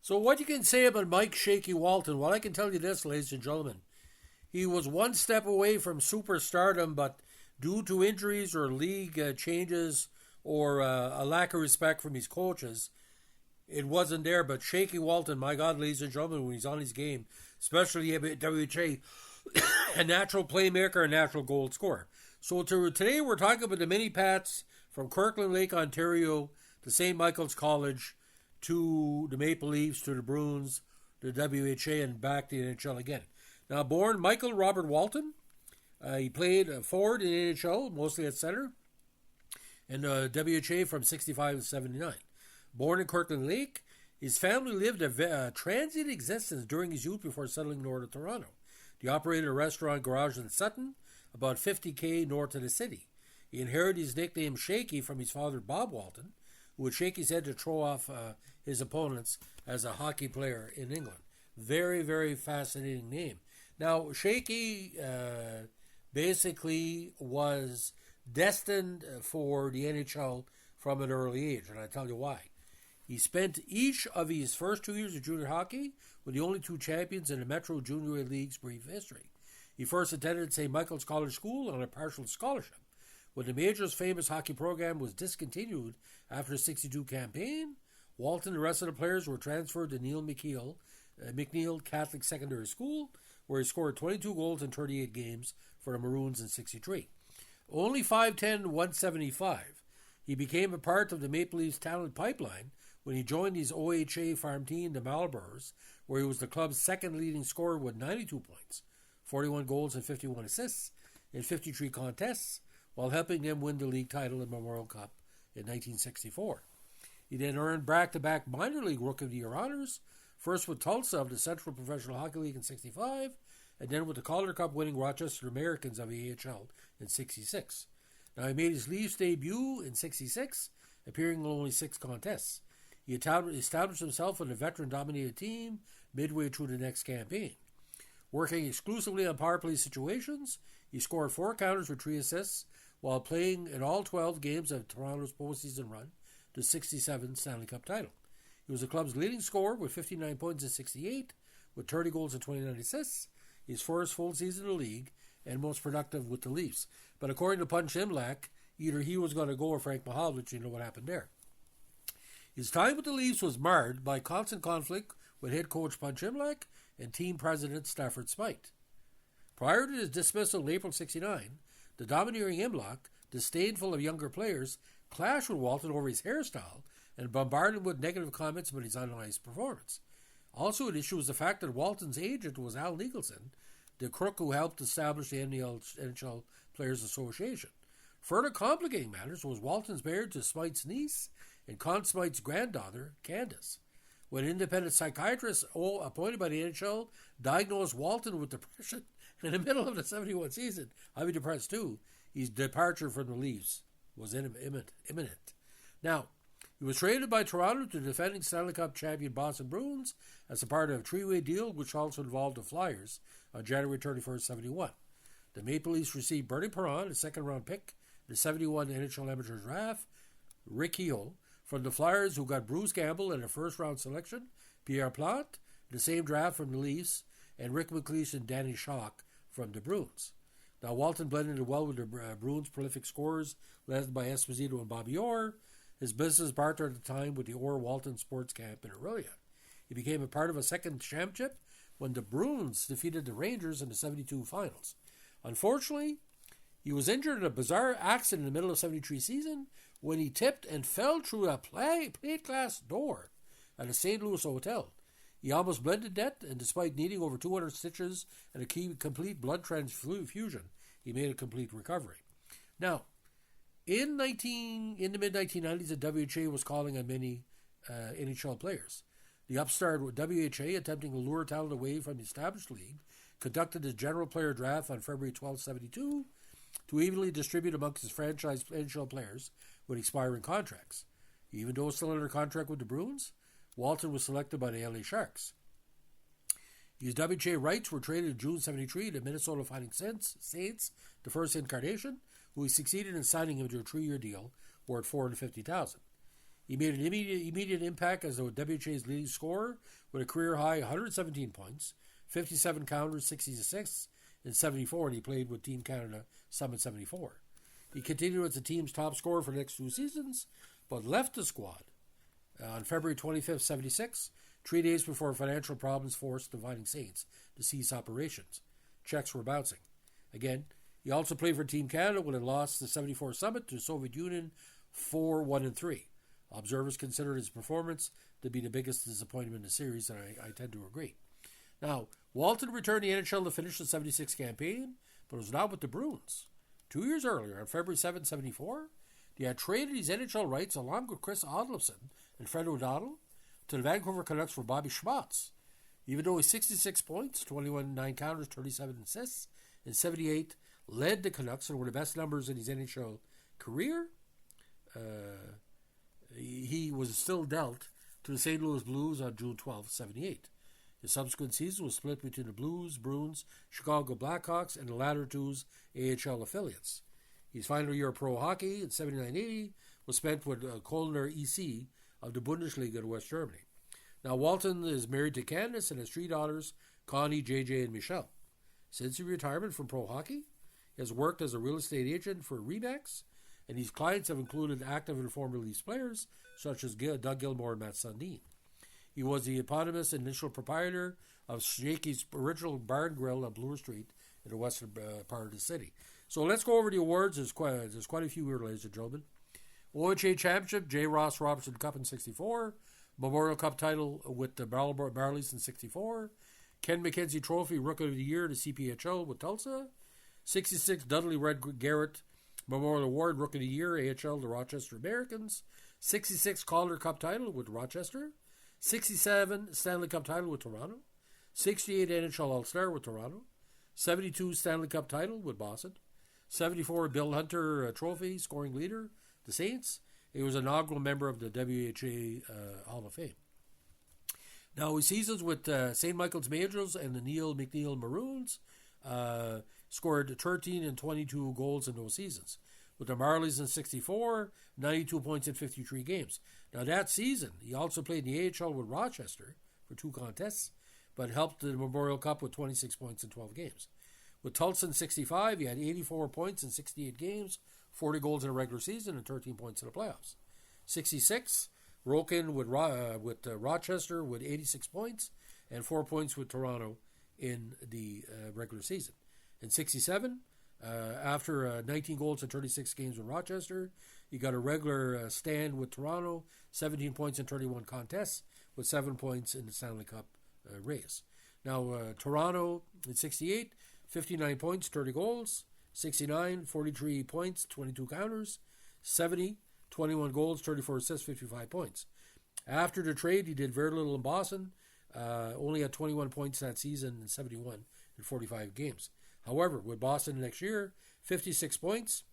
So what you can say about Mike Shakey Walton? Well, I can tell you this, ladies and gentlemen. He was one step away from superstardom, but due to injuries or league changes or a lack of respect from his coaches, it wasn't there. But Shakey Walton, my God, ladies and gentlemen, when he's on his game, especially at WHA, a natural playmaker, a natural goal scorer. So today we're talking about the mini Pats from Kirkland Lake, Ontario, to St. Michael's College, to the Maple Leafs, to the Bruins, the WHA, and back to the NHL again. Now, born Michael Robert Walton, he played forward in the NHL, mostly at center, and WHA from 65 to 79. Born in Kirkland Lake, his family lived a transient existence during his youth before settling north of Toronto. He operated a restaurant garage in Sutton, about 50k north of the city. He inherited his nickname Shakey from his father Bob Walton, who would shake his head to throw off his opponents as a hockey player in England. Very, very fascinating name. Now, Shakey basically was destined for the NHL from an early age, and I'll tell you why. He spent each of his first 2 years of junior hockey with the only two champions in the Metro Junior League's brief history. He first attended St. Michael's College School on a partial scholarship. When the Major's famous hockey program was discontinued after the 62 campaign, Walton and the rest of the players were transferred to Neil McNeil Catholic Secondary School, where he scored 22 goals in 38 games for the Maroons in 63. Only 5'10", 175, he became a part of the Maple Leafs talent pipeline when he joined his OHA farm team, the Marlboros, where he was the club's second leading scorer with 92 points, 41 goals and 51 assists in 53 contests, while helping them win the league title in Memorial Cup in 1964. He then earned back-to-back minor league Rookie of the Year honors, first with Tulsa of the Central Professional Hockey League in 65, and then with the Calder Cup winning Rochester Americans of the AHL in 66. Now he made his Leafs debut in 66, appearing in only 6 contests. He established himself in a veteran-dominated team midway through the next campaign. Working exclusively on power play situations, he scored 4 counters with 3 assists while playing in all 12 games of Toronto's postseason run to 67 Stanley Cup title. He was the club's leading scorer with 59 points in 68, with 30 goals and 29 assists, his first full season in the league, and most productive with the Leafs. But according to Punch Imlach, either he was going to go or Frank Mihaljevic. You know what happened there. His time with the Leafs was marred by constant conflict with head coach Punch Imlach and team president Stafford Smythe. Prior to his dismissal in April 69, the domineering Imlach, disdainful of younger players, clashed with Walton over his hairstyle and bombarded him with negative comments about his on-ice performance. Also at issue was the fact that Walton's agent was Al Nicholson, the crook who helped establish the NHL Players Association. Further complicating matters was Walton's marriage to Smythe's niece and Conn Smythe's granddaughter, Candace. When independent psychiatrists appointed by the NHL diagnosed Walton with depression in the middle of the 71 season, I'd be depressed too, his departure from the Leafs was imminent. Now, he was traded by Toronto to defending Stanley Cup champion Boston Bruins as a part of a 3-way deal which also involved the Flyers on January 31st, 71. The Maple Leafs received Bernie Perron, a second-round pick, the 71 NHL Amateur Draft, Rick Kehoe, from the Flyers, who got Bruce Campbell and a first-round selection, Pierre Plante, the same draft from the Leafs, and Rick McLeish and Danny Schock from the Bruins. Now, Walton blended well with the Bruins' prolific scorers, led by Esposito and Bobby Orr, his business partner at the time with the Orr-Walton Sports Camp in Aurelia. He became a part of a second championship when the Bruins defeated the Rangers in the 72 finals. Unfortunately, he was injured in a bizarre accident in the middle of the 73 season when he tipped and fell through a plate glass door at a St. Louis hotel. He almost bled to death, and despite needing over 200 stitches and a complete blood transfusion, he made a complete recovery. Now, in the mid-1990s, the WHA was calling on many NHL players. The upstart WHA, attempting to lure talent away from the established league, conducted a general player draft on February 12, 72, to evenly distribute amongst his franchise NHL players with expiring contracts. Even though still under contract with the Bruins, Walton was selected by the LA Sharks. His WHA rights were traded in June 73 to Minnesota Fighting Saints, the first incarnation, who he succeeded in signing him to a 3-year deal worth $450,000. He made an immediate impact as the WHA's leading scorer with a career-high 117 points, 57 counters, 66, and 74, and he played with Team Canada Summit 74. He continued as the team's top scorer for the next 2 seasons, but left the squad on February 25th, 76, 3 days before financial problems forced the Fighting Saints to cease operations. Checks were bouncing. Again, he also played for Team Canada when it lost the 74 Summit to the Soviet Union 4-1-3. Observers considered his performance to be the biggest disappointment in the series, and I tend to agree. Now, Walton returned to the NHL to finish the 76 campaign, but was not with the Bruins. 2 years earlier, on February 7, 74, he had traded his NHL rights along with Chris Odlefson and Fred O'Donnell to the Vancouver Canucks for Bobby Schmaltz. Even though his 66 points, 21 9 counters, 37 assists, and 78 led the Canucks and were the best numbers in his NHL career, he was still dealt to the St. Louis Blues on June 12, 78. His subsequent season was split between the Blues, Bruins, Chicago Blackhawks, and the latter two's AHL affiliates. His final year of pro hockey in 79-80 was spent with Kölner EC of the Bundesliga in West Germany. Now, Walton is married to Candace and has 3 daughters, Connie, JJ, and Michelle. Since his retirement from pro hockey, he has worked as a real estate agent for Remax, and his clients have included active and former Leafs players such as Doug Gilmour and Matt Sundin. He was the eponymous initial proprietor of Shakey's original Bar and Grill on Bloor Street in the western part of the city. So let's go over the awards. There's quite a few here, ladies and gentlemen. WHA Championship, J. Ross Robertson Cup in 64. Memorial Cup title with the Marlies in 64. Ken McKenzie Trophy Rookie of the Year to CPHL with Tulsa. 66 Dudley Red Garrett Memorial Award Rookie of the Year AHL the Rochester Americans. 66 Calder Cup title with Rochester. 67 Stanley Cup title with Toronto. 68 NHL All-Star with Toronto. 72 Stanley Cup title with Boston. 74 Bill Hunter Trophy Scoring Leader, the Saints. He was an inaugural member of the WHA Hall of Fame. Now, his seasons with St. Michael's Majors and the Neil McNeil Maroons scored 13 and 22 goals in those seasons. With the Marlies in 64, 92 points in 53 games. Now, that season, he also played in the AHL with Rochester for 2 contests, but helped the Memorial Cup with 26 points in 12 games. With Tulsa in 65, he had 84 points in 68 games, 40 goals in a regular season, and 13 points in the playoffs. 66, Roken with Rochester with 86 points, and 4 points with Toronto in the regular season. In 67, after 19 goals in 36 games with Rochester, he got a regular stand with Toronto, 17 points in 31 contests, with 7 points in the Stanley Cup race. Now, Toronto in 68, 59 points, 30 goals. 69, 43 points, 22 counters. 70, 21 goals, 34 assists, 55 points. After the trade, he did very little in Boston, only had 21 points that season in 71 in 45 games. However, with Boston the next year, 56 points,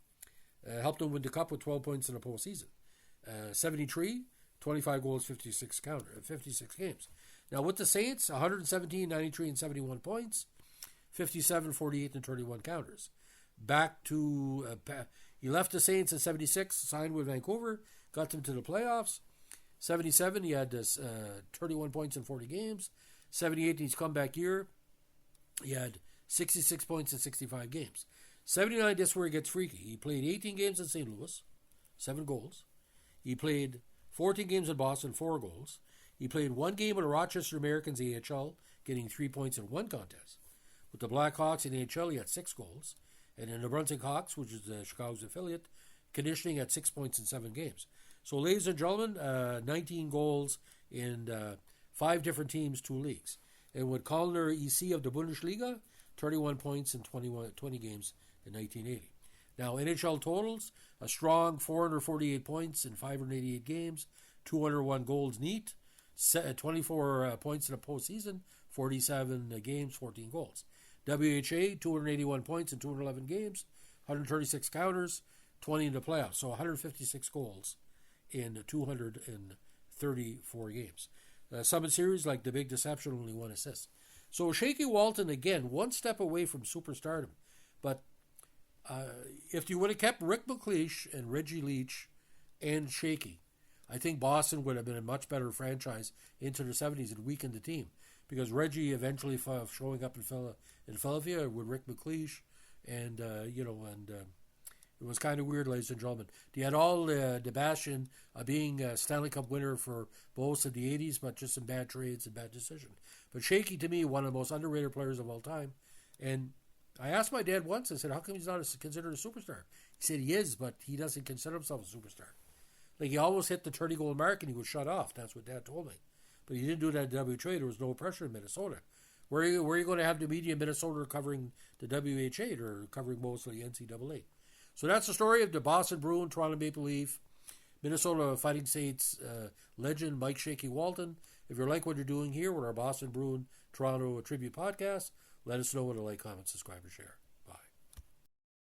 helped him win the Cup with 12 points in the postseason. 73, 25 goals, 56 games. Now with the Saints, 117, 93, and 71 points, 57, 48, and 31 counters. Back to, he left the Saints in 76, signed with Vancouver, got them to the playoffs. 77, he had 31 points in 40 games. 78, in his comeback year, he had 66 points in 65 games. 79, this is where he gets freaky. He played 18 games in St. Louis, 7 goals. He played 14 games in Boston, 4 goals. He played 1 game with the Rochester Americans AHL, getting 3 points in 1 contest. With the Blackhawks in AHL, he had 6 goals. And in the Brunswick Hawks, which is Chicago's affiliate, conditioning at 6 points in 7 games. So, ladies and gentlemen, 19 goals in 5 different teams, 2 leagues. And with Kölner EC of the Bundesliga, 31 points in 20 games in 1980. Now, NHL totals, a strong 448 points in 588 games, 201 goals neat, 24 points in the postseason, 47 games, 14 goals. WHA, 281 points in 211 games, 136 counters, 20 in the playoffs. So 156 goals in 234 games. Summit Series, like the big deception, only 1 assist. So Shakey Walton, again, 1 step away from superstardom. But if you would have kept Rick McLeish and Reggie Leach and Shakey, I think Boston would have been a much better franchise into the 70s and weakened the team because Reggie eventually showing up in Philadelphia with Rick McLeish, and it was kind of weird, ladies and gentlemen. They had all the bastion being a Stanley Cup winner for most of the 80s, but just some bad trades and bad decisions. But Shakey, to me, one of the most underrated players of all time. And I asked my dad once, I said, how come he's not considered a superstar? He said he is, but he doesn't consider himself a superstar. Like, he almost hit the 30-goal mark and he was shut off. That's what Dad told me. But he didn't do that at WHA. There was no pressure in Minnesota. Where are you going to have the media in Minnesota covering the WHA or covering mostly NCAA? So that's the story of the Boston Bruin, Toronto Maple Leaf, Minnesota Fighting Saints legend Mike Shakey Walton. If you like what you're doing here with our Boston Bruin Toronto Tribute podcast, let us know with a like, comment, subscribe, or share.